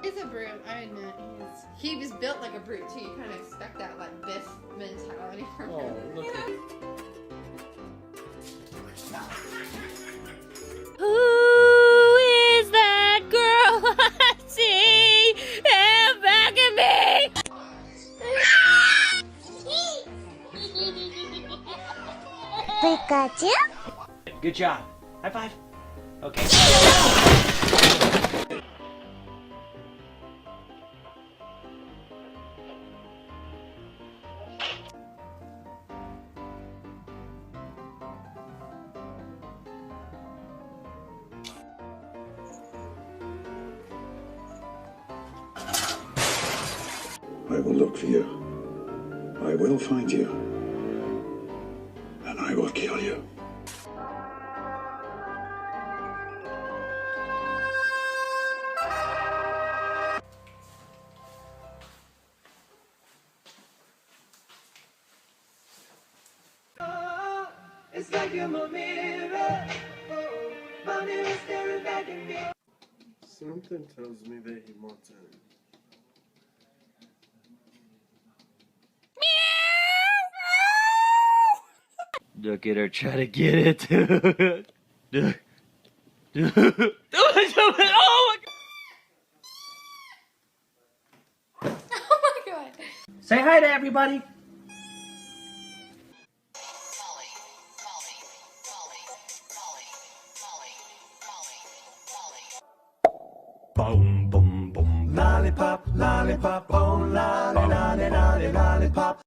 He's a brute, I admit. He was built like a brute too. You kind of expect that like Biff mentality from him. Oh, look at Who is that girl I see in back of me? Pikachu? Good job. High five. Okay. I will look for you. I will find you. And I will kill you. It's like you're my mirror. Oh, my mirror staring back at me. Something tells me that he wants in. Look at her try to get it. Oh Oh my god. Say hi to everybody. Boom, boom, boom. Lollipop, lollipop, oh, lolly, lolly, lolly, lollipop.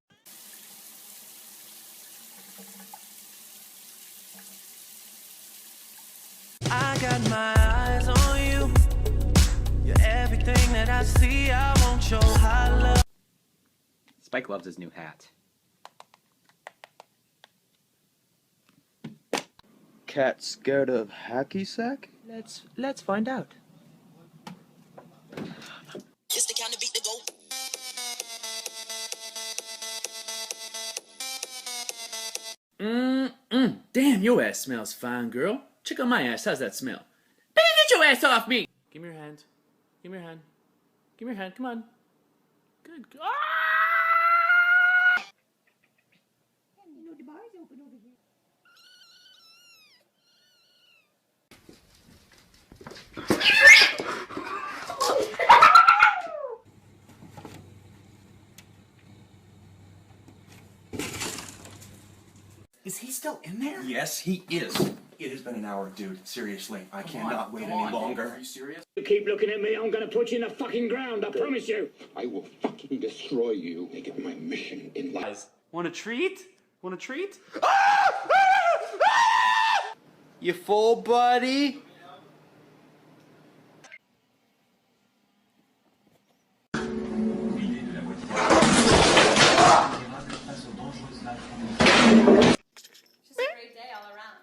I got my eyes on you. You're everything that I see. I want your high love. Spike loves his new hat. Cat scared of hacky sack? Let's find out. Just the kind of beat to go. Damn, your ass smells fine, girl. Check out my ass. How's that smell? Baby, get your ass off me! Give me your hand. Give me your hand. Give me your hand. Come on. Good. Ah! The bar's open over here. Is he still in there? Yes, he is. It has been an hour, dude. Seriously, I cannot wait any longer. Are you serious? You keep looking at me, I'm gonna put you in the fucking ground, I promise you. I will fucking destroy you. Make it my mission in life. Want a treat? Want a treat? You full, buddy? Just a great day all around.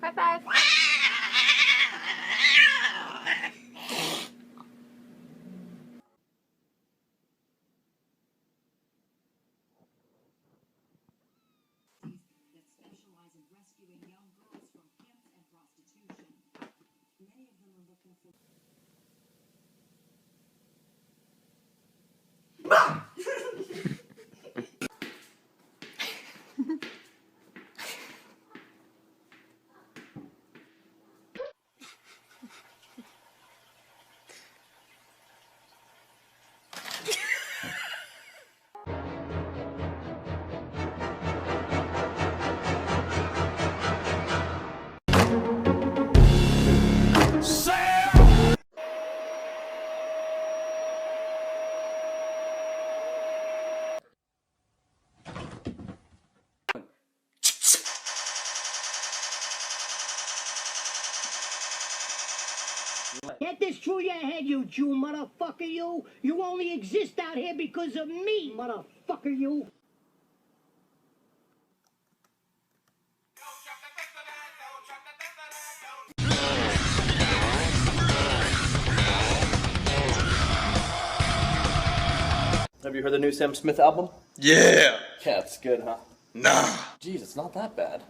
High five. Get this through your head, you Jew motherfucker, you. You only exist out here because of me, motherfucker, you. Have you heard the new Sam Smith album? Yeah. Yeah, it's good, huh? Nah. Jeez, it's not that bad.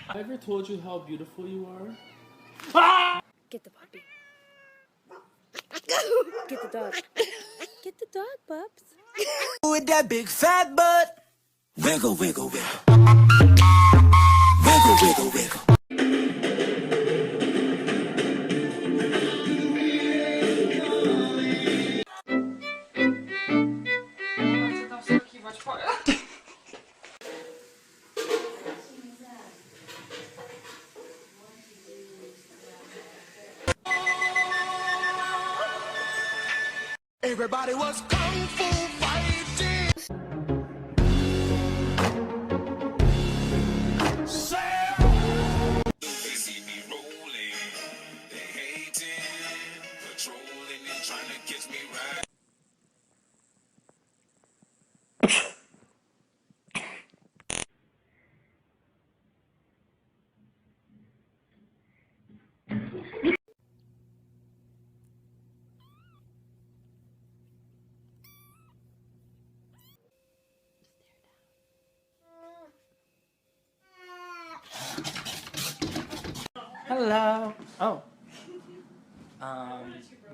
Have I ever told you how beautiful you are? Get the puppy. Get the dog. Get the dog, pups. With that big fat butt. Wiggle, wiggle, wiggle. Wiggle, wiggle, wiggle. Everybody was kung fu fighting. They see me rolling, they hating, patrolling and trying to catch me right. Hello. Oh.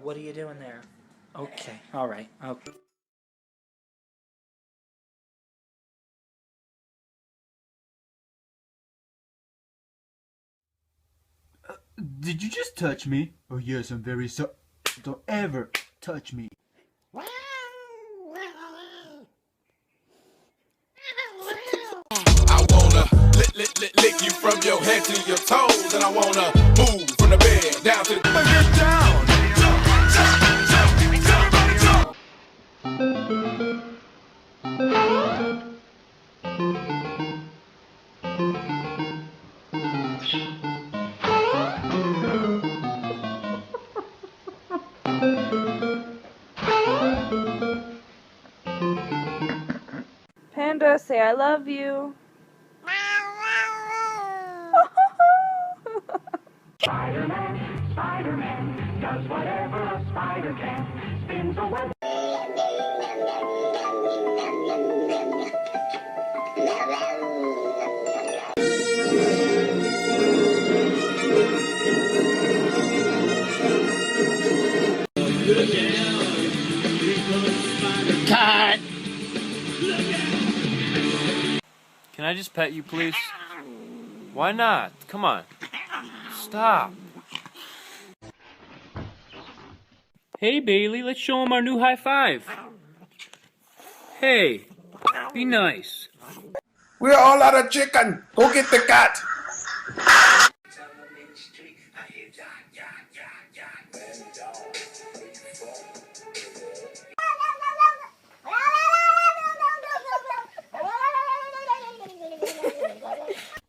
What are you doing there? Okay. All right. Okay. Did you just touch me? Oh yes, I'm very sorry. Don't ever touch me. I wanna lick you from your head to your toes, and I wanna move from the bed down to the get down. Panda, say I love you. Spider-Man, Spider-Man, does whatever a spider can. Spins a web. God! Can I just pet you, please? Why not? Come on. Stop. Hey, Bailey, let's show him our new high five. Hey, be nice. We're all out of chicken. Go get the cat.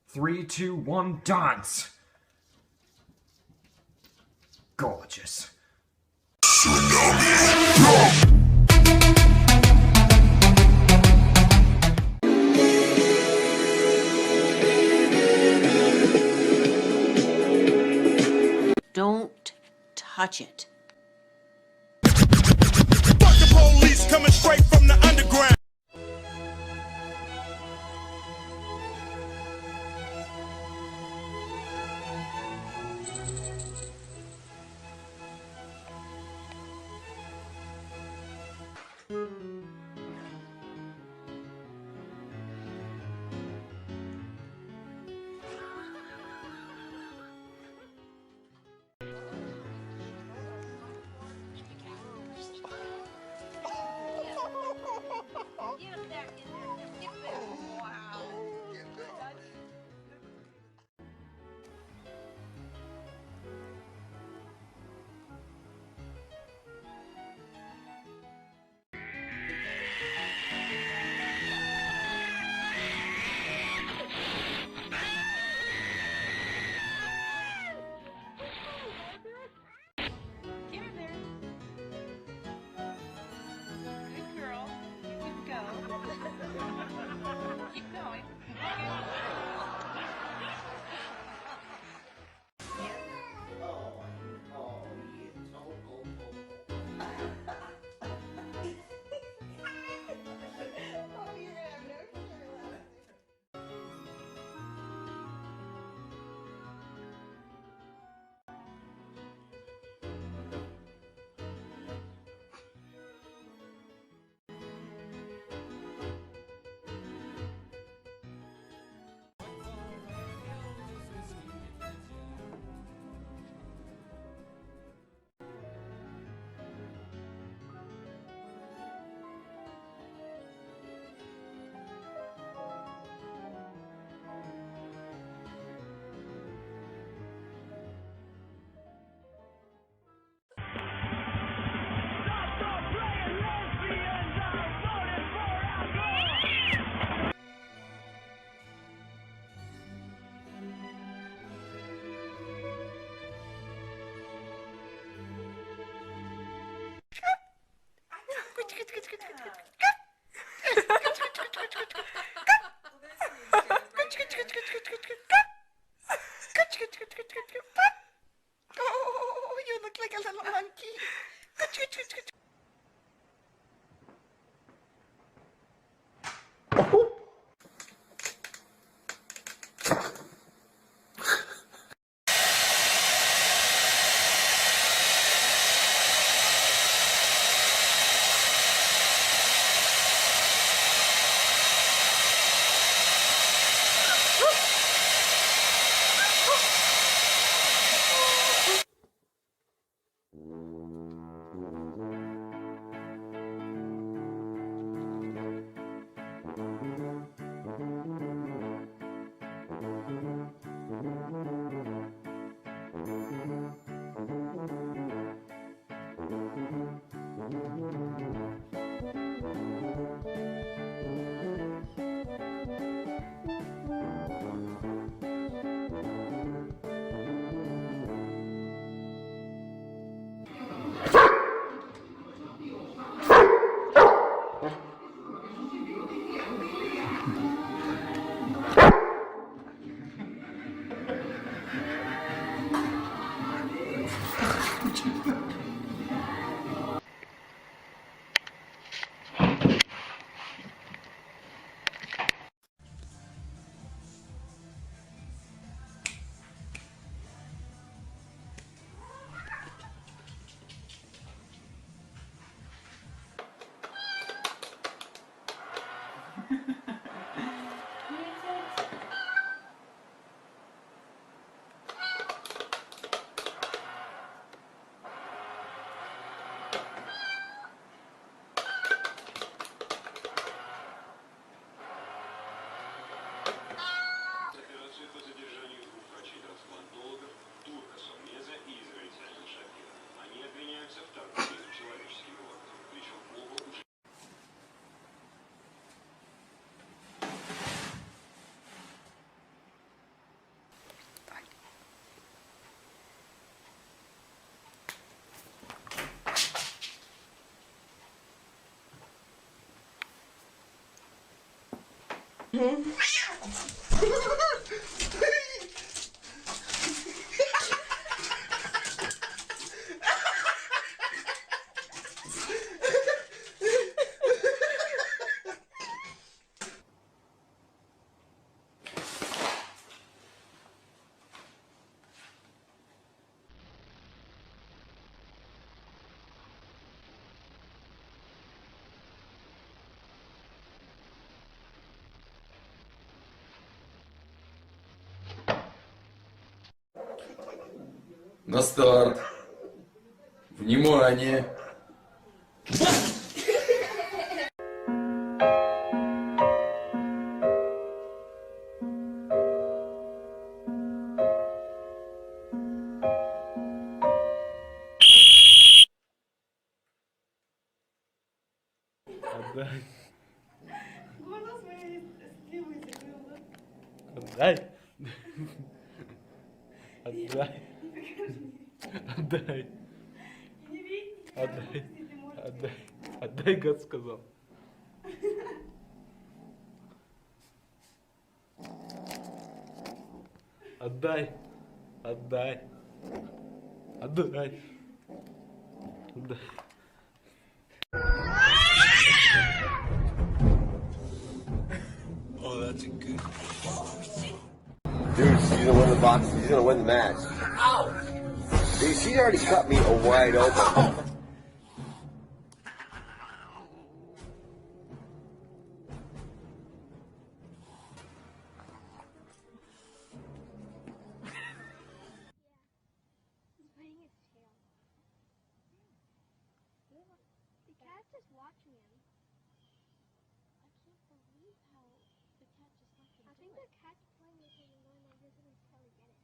Three, two, one, dance. Gorgeous. Don't touch it. Fuck the police coming straight from the underground. Oh, you look like a little monkey. На старт. Внимание. Отдай. Голос моей сливы закрыла. Отдай. Отдай. Отдай. Отдай. Отдай. Отдай, гад сказал. Отдай. Отдай. Отдай. Отдай. Oh, that's a good. Dude, she's gonna win the box. She's gonna win the match. Ow! Dude, she already cut me wide open. The cat's just watching him. I can't believe how the cat just let him. I think the cat's playing with him and going like this and he's probably get it.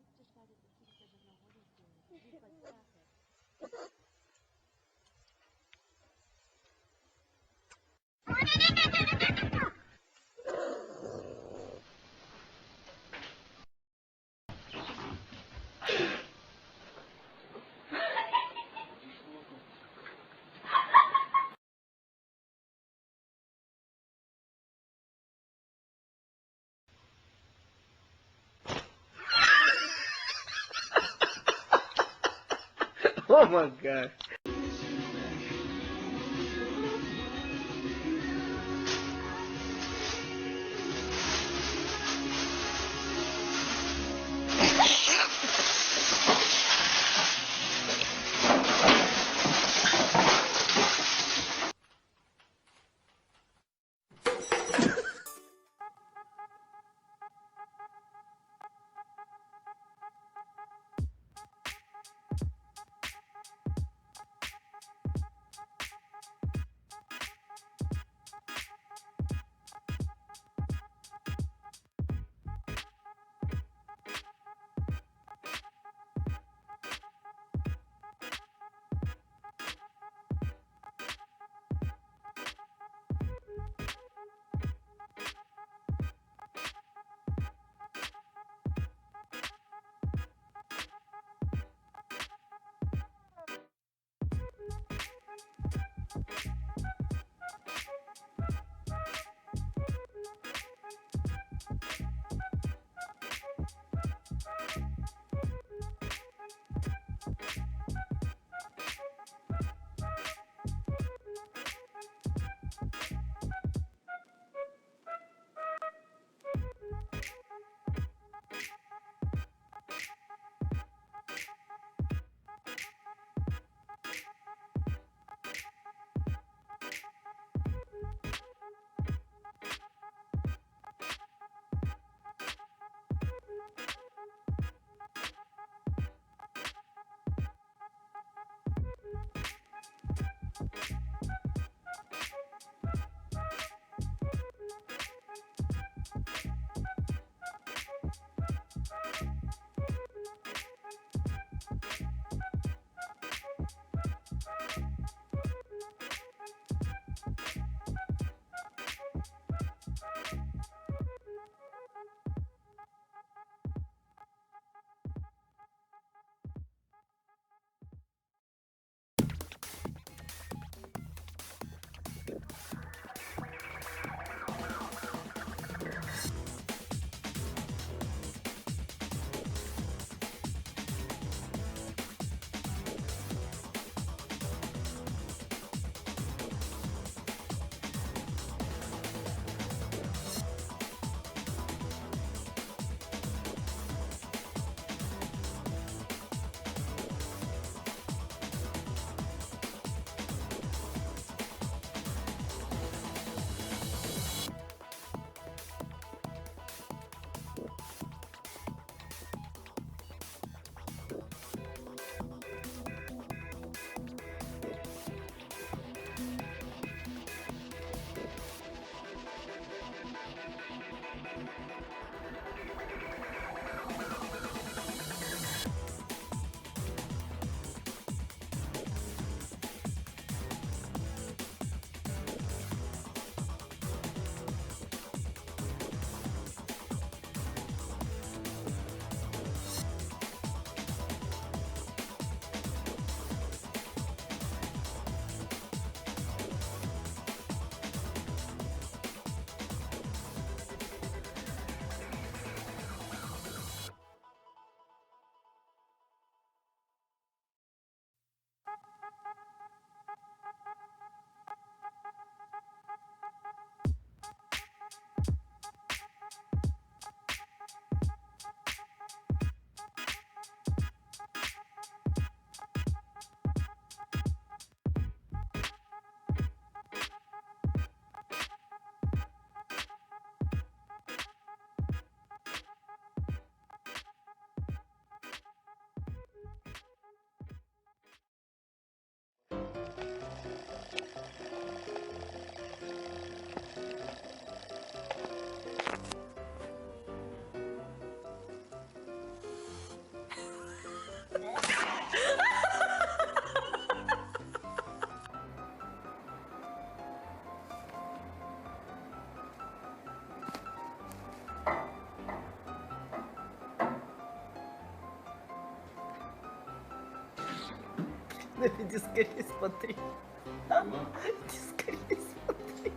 He's decided that he doesn't know what he's doing. He's like, stop it. Oh my god. Иди скорее смотри. Иди скорее смотри.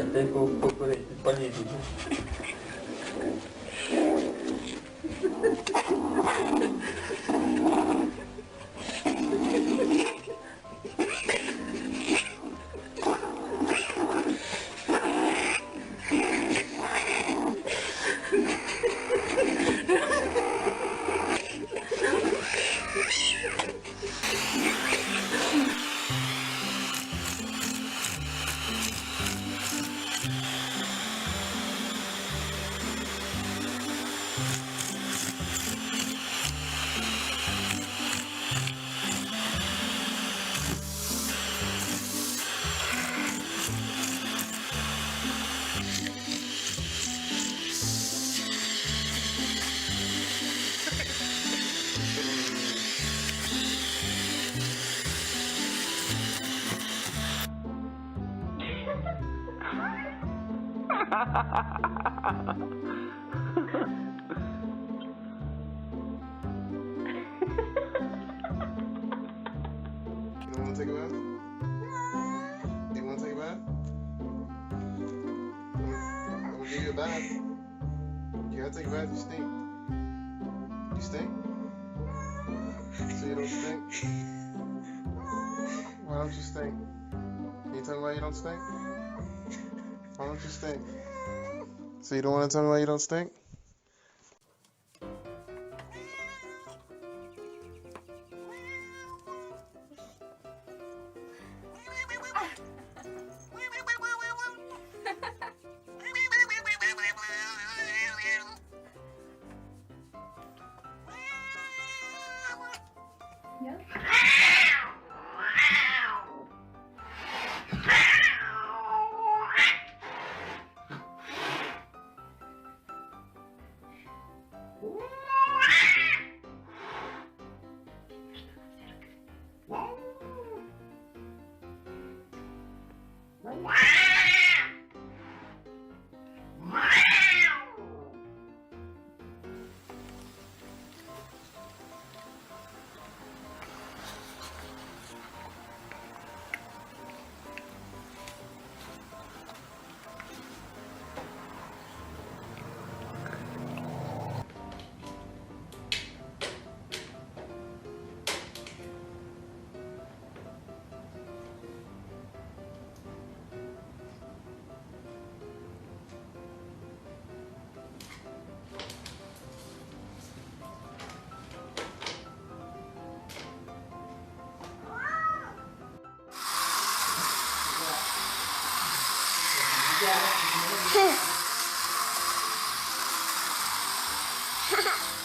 tengo un poco de palidez. You don't want to take a bath? You want to take a bath? I'm gonna give you a bath. You gotta take a bath, you stink. You stink? So you don't stink? Why don't you stink? Can you tell me why you don't stink? Why don't you stink? So you don't want to tell me why you don't stink? Ha ha!